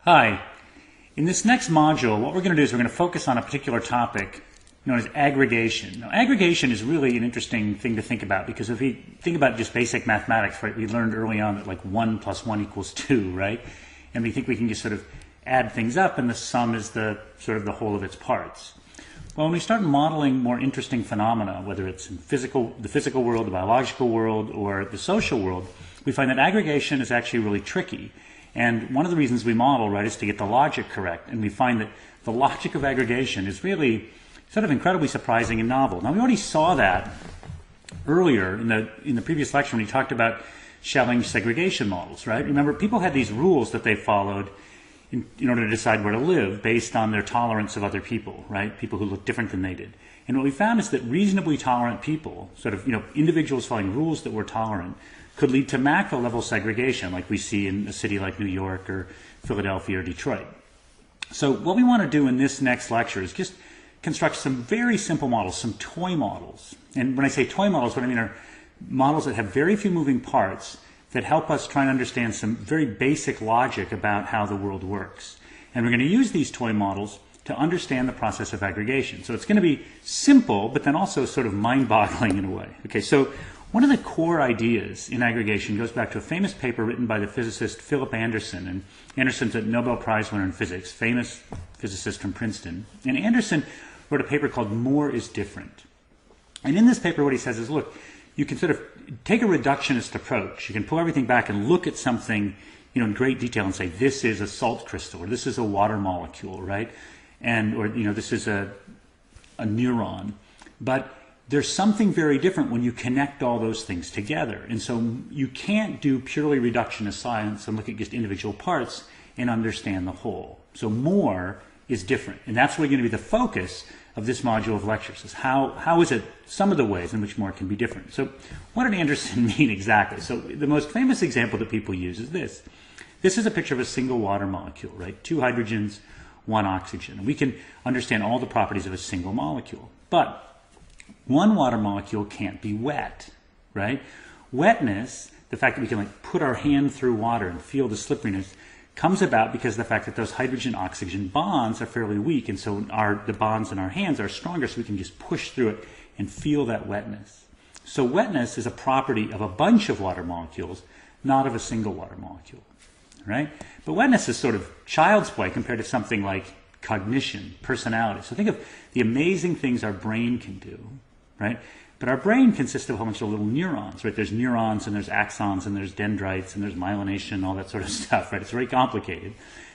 Hi. In this next module, what we're going to do is we're going to focus on a particular topic known as aggregation. Now, aggregation is really an interesting thing to think about because if we think about just basic mathematics, right, we learned early on that like 1 + 1 = 2, right? And we think we can just sort of add things up and the sum is the sort of the whole of its parts. Well, when we start modeling more interesting phenomena, whether it's in the physical world, the biological world, or the social world, we find that aggregation is actually really tricky. And one of the reasons we model, right, is to get the logic correct. And we find that the logic of aggregation is really sort of incredibly surprising and novel. Now, we already saw that earlier in the previous lecture when we talked about Schelling segregation models, right? Remember, people had these rules that they followed in order to decide where to live based on their tolerance of other people, right? People who looked different than they did. And what we found is that reasonably tolerant people, sort of, individuals following rules that were tolerant, could lead to macro level segregation like we see in a city like New York or Philadelphia or Detroit. So what we want to do in this next lecture is just construct some very simple models, some toy models. And when I say toy models, what I mean are models that have very few moving parts that help us try and understand some very basic logic about how the world works. And we're going to use these toy models to understand the process of aggregation. So it's going to be simple, but then also sort of mind-boggling in a way. Okay, so one of the core ideas in aggregation goes back to a famous paper written by the physicist Philip Anderson. And Anderson's a Nobel Prize winner in physics, famous physicist from Princeton. And Anderson wrote a paper called More is Different. And in this paper what he says is, look, you can sort of take a reductionist approach. You can pull everything back and look at something in great detail and say, this is a salt crystal, or this is a water molecule, right? Or this is a neuron. But there's something very different when you connect all those things together. And so you can't do purely reductionist science and look at just individual parts and understand the whole. So more is different. And that's really going to be the focus of this module of lectures, is how is it some of the ways in which more can be different. So what did Anderson mean exactly? So the most famous example that people use is this. This is a picture of a single water molecule, right? 2 hydrogens, 1 oxygen. And we can understand all the properties of a single molecule. But one water molecule can't be wet, right? Wetness, the fact that we can put our hand through water and feel the slipperiness, comes about because of the fact that those hydrogen-oxygen bonds are fairly weak, and so the bonds in our hands are stronger, so we can just push through it and feel that wetness. So wetness is a property of a bunch of water molecules, not of a single water molecule, right? But wetness is sort of child's play compared to something like cognition, personality. So think of the amazing things our brain can do, right? But our brain consists of a whole bunch of little neurons, right? There's neurons and there's axons and there's dendrites and there's myelination and all that sort of stuff, right? It's very complicated.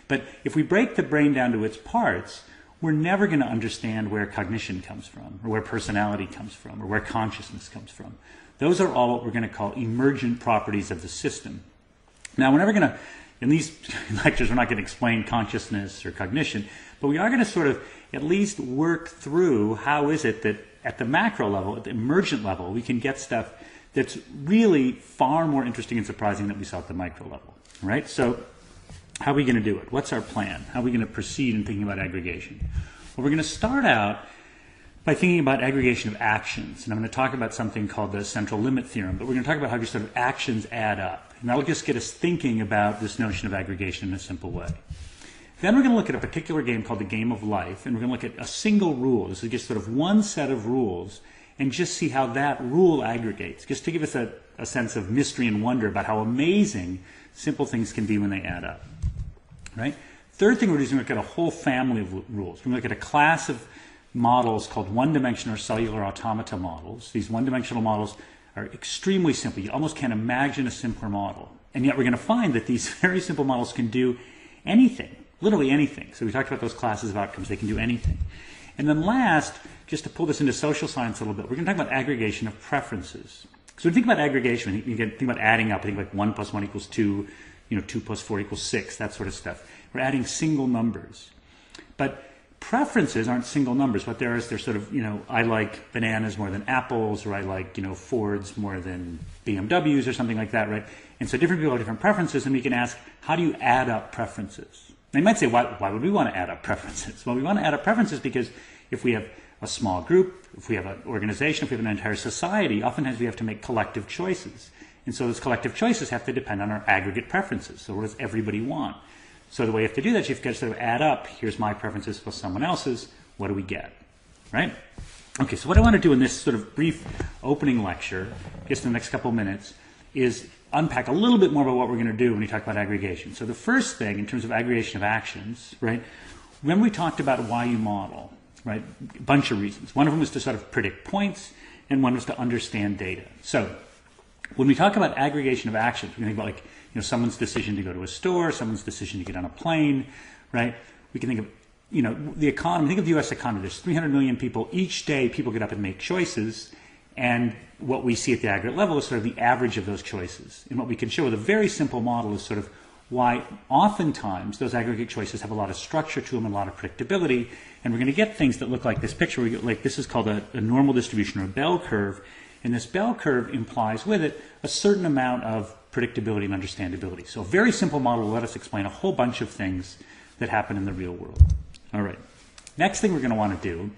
But if we break the brain down to its parts, we're never going to understand where cognition comes from, or where personality comes from, or where consciousness comes from. Those are all what we're going to call emergent properties of the system. Now, we're never going to, in these lectures, we're not going to explain consciousness or cognition, but we are going to sort of at least work through how is it that at the macro level, at the emergent level, we can get stuff that's really far more interesting and surprising than we saw at the micro level, right? So how are we going to do it? What's our plan? How are we going to proceed in thinking about aggregation? Well, we're going to start out by thinking about aggregation of actions. And I'm going to talk about something called the central limit theorem, but we're going to talk about how just sort of actions add up. And that'll just get us thinking about this notion of aggregation in a simple way. Then we're going to look at a particular game called the game of life, and we're going to look at a single rule. This is just sort of one set of rules, and just see how that rule aggregates, just to give us a sense of mystery and wonder about how amazing simple things can be when they add up. Right? Third thing we're going to look at a whole family of rules. We're going to look at a class of models called one-dimensional or cellular automata models. These one-dimensional models are extremely simple. You almost can't imagine a simpler model. And yet we're going to find that these very simple models can do anything. Literally anything. So we talked about those classes of outcomes. They can do anything. And then last, just to pull this into social science a little bit, we're going to talk about aggregation of preferences. So when you think about aggregation, you can think about adding up. I think like 1 + 1 = 2, 2 + 4 = 6, that sort of stuff. We're adding single numbers. But preferences aren't single numbers. What they're sort of, I like bananas more than apples, or I like, Fords more than BMWs or something like that, right? And so different people have different preferences, and we can ask, how do you add up preferences? Now you might say, why would we want to add up preferences? Well, we want to add up preferences because if we have a small group, if we have an organization, if we have an entire society, oftentimes we have to make collective choices. And so those collective choices have to depend on our aggregate preferences. So what does everybody want? So the way you have to do that, you have to sort of add up, here's my preferences plus someone else's, what do we get, right? Okay, so what I want to do in this sort of brief opening lecture, just in the next couple of minutes, is unpack a little bit more about what we're going to do when we talk about aggregation. So the first thing, in terms of aggregation of actions, right, when we talked about why you model, right, a bunch of reasons. One of them was to sort of predict points, and one was to understand data. So when we talk about aggregation of actions, we think about, like, someone's decision to go to a store, someone's decision to get on a plane, right? We can think of, the economy. Think of the U.S. economy. There's 300 million people. Each day, people get up and make choices, and what we see at the aggregate level is sort of the average of those choices. And what we can show with a very simple model is sort of why oftentimes those aggregate choices have a lot of structure to them and a lot of predictability, and we're going to get things that look like this picture. We get, like, this is called a normal distribution or a bell curve, and this bell curve implies with it a certain amount of predictability and understandability. So a very simple model will let us explain a whole bunch of things that happen in the real world. All right. Next thing we're going to want to do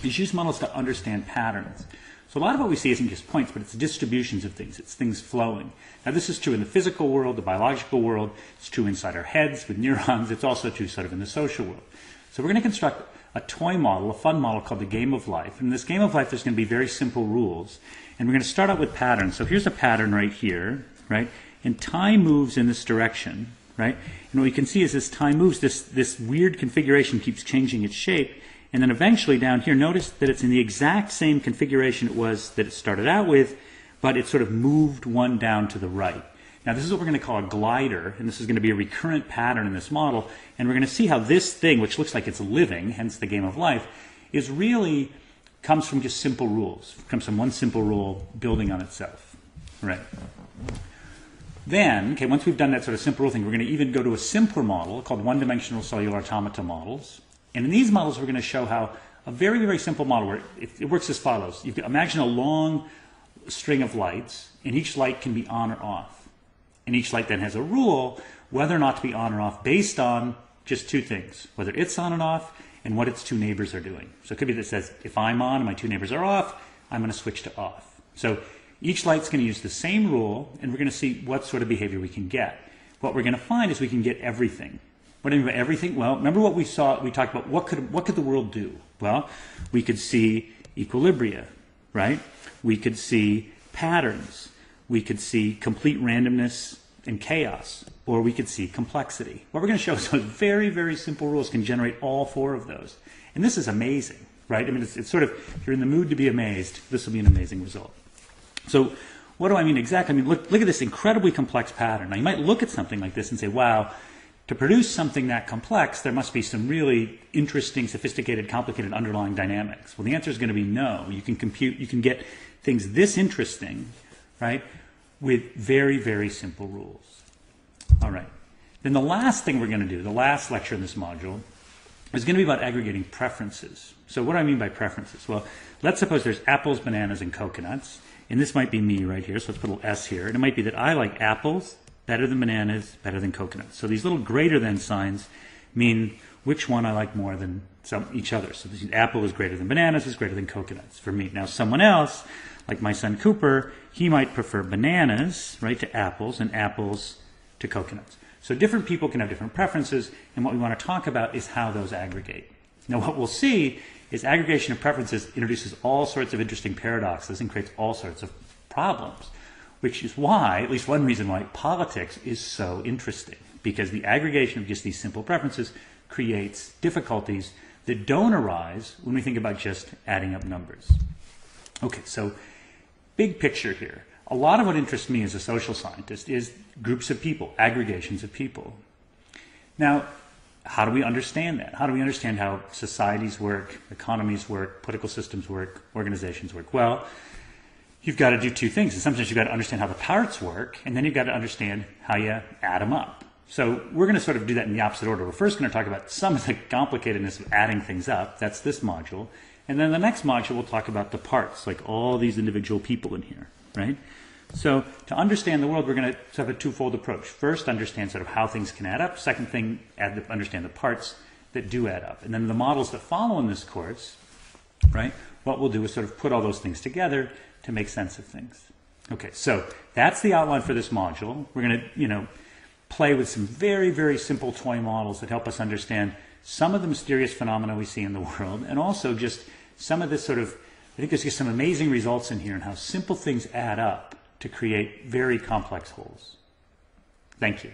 is use models to understand patterns. So a lot of what we see isn't just points, but it's distributions of things. It's things flowing. Now this is true in the physical world, the biological world. It's true inside our heads with neurons. It's also true sort of in the social world. So we're going to construct a toy model, a fun model called the game of life. And in this game of life, there's going to be very simple rules. And we're going to start out with patterns. So here's a pattern right here, right? And time moves in this direction, right? And what we can see is as time moves, this weird configuration keeps changing its shape. And then eventually down here, notice that it's in the exact same configuration it was that it started out with, but it sort of moved one down to the right. Now this is what we're going to call a glider, and this is going to be a recurrent pattern in this model. And we're going to see how this thing, which looks like it's living, hence the game of life, is really comes from just simple rules. It comes from one simple rule building on itself. Right. Then, okay, once we've done that sort of simple rule thing, we're going to even go to a simpler model called one-dimensional cellular automata models. And in these models, we're going to show how a very, very simple model where it works as follows. You can imagine a long string of lights, and each light can be on or off. And each light then has a rule whether or not to be on or off based on just two things, whether it's on and off and what its two neighbors are doing. So it could be that it says, if I'm on and my two neighbors are off, I'm going to switch to off. So each light's going to use the same rule, and we're going to see what sort of behavior we can get. What we're going to find is we can get everything. What do I mean by everything? Well, remember what we saw, we talked about what could the world do? Well, we could see equilibria, right? We could see patterns. We could see complete randomness and chaos, or we could see complexity. What we're going to show is those very, very simple rules can generate all four of those. And this is amazing, right? I mean, it's sort of, if you're in the mood to be amazed, this will be an amazing result. So what do I mean exactly? I mean, look at this incredibly complex pattern. Now, you might look at something like this and say, wow, to produce something that complex, there must be some really interesting, sophisticated, complicated underlying dynamics. Well, the answer is going to be no. You can compute, you can get things this interesting, right, with very, very simple rules. All right. Then the last thing we're going to do, the last lecture in this module, is going to be about aggregating preferences. So what do I mean by preferences? Well, let's suppose there's apples, bananas, and coconuts. And this might be me right here, so let's put a little S here. And it might be that I like apples better than bananas, better than coconuts. So these little greater than signs mean which one I like more than each other. So this apple is greater than bananas, is greater than coconuts for me. Now someone else, like my son Cooper, he might prefer bananas, right, to apples, and apples to coconuts. So different people can have different preferences, and what we want to talk about is how those aggregate. Now what we'll see is aggregation of preferences introduces all sorts of interesting paradoxes and creates all sorts of problems, which is why, at least one reason why, politics is so interesting, because the aggregation of just these simple preferences creates difficulties that don't arise when we think about just adding up numbers. Okay, so big picture here. A lot of what interests me as a social scientist is groups of people, aggregations of people. Now, how do we understand that? How do we understand how societies work, economies work, political systems work, organizations work? Well, you've got to do two things. And sometimes you've got to understand how the parts work, and then you've got to understand how you add them up. So we're going to sort of do that in the opposite order. We're first going to talk about some of the complicatedness of adding things up. That's this module. And then the next module, we'll talk about the parts, like all these individual people in here, right? So to understand the world, we're going to have a twofold approach. First, understand sort of how things can add up. Second thing, understand the parts that do add up. And then the models that follow in this course, right, what we'll do is sort of put all those things together to make sense of things. Okay, so that's the outline for this module. We're going to, play with some very, very simple toy models that help us understand some of the mysterious phenomena we see in the world, and also just some of this sort of, I think there's just some amazing results in here and how simple things add up to create very complex wholes. Thank you.